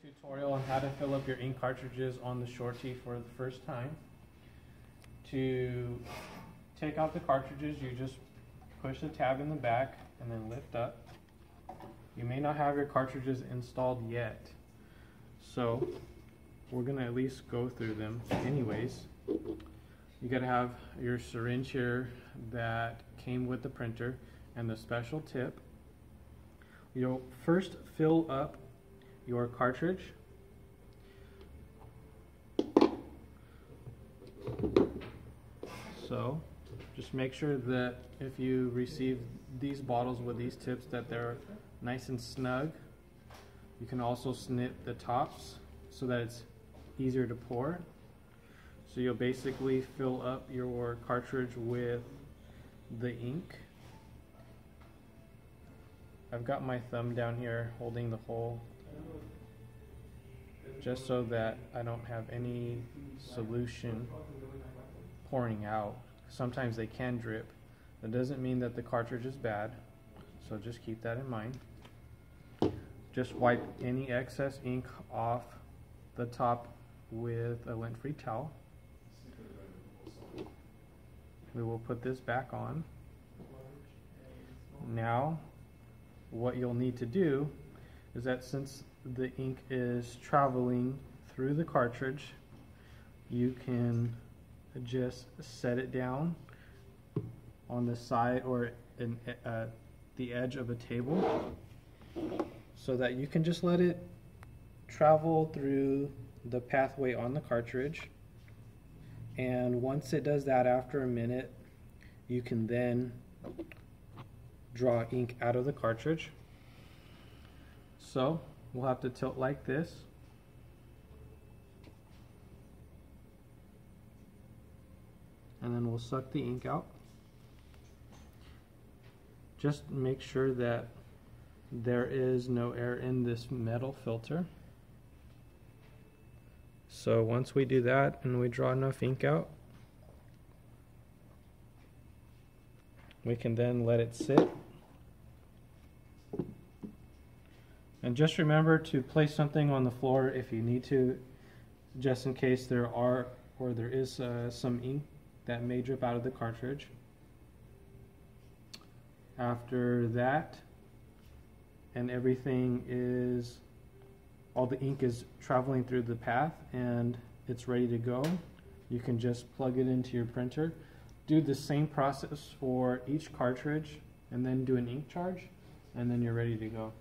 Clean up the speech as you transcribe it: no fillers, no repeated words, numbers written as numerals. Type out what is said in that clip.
tutorial on how to fill up your ink cartridges on the shortee for the first time. To take out the cartridges, you just push the tab in the back and then lift up. You may not have your cartridges installed yet, so we're going to at least go through them anyways. You got to have your syringe here that came with the printer and the special tip. You'll first fill up your cartridge. So just make sure that if you receive these bottles with these tips that they're nice and snug. You can also snip the tops so that it's easier to pour. So you'll basically fill up your cartridge with the ink. I've got my thumb down here holding the hole just so that I don't have any solution pouring out. Sometimes they can drip. That doesn't mean that the cartridge is bad, so just keep that in mind. Just wipe any excess ink off the top with a lint-free towel. We will put this back on. Now, what you'll need to do is that since the ink is traveling through the cartridge, you can just set it down on the side or in the edge of a table so that you can just let it travel through the pathway on the cartridge. And once it does that, after a minute, you can then draw ink out of the cartridge. So we'll have to tilt like this. And then we'll suck the ink out. Just make sure that there is no air in this metal filter. So once we do that and we draw enough ink out, we can then let it sit. And just remember to place something on the floor if you need to, just in case there is some ink that may drip out of the cartridge. After that, and everything is, all the ink is traveling through the path and it's ready to go, you can just plug it into your printer. Do the same process for each cartridge and then do an ink charge, and then you're ready to go.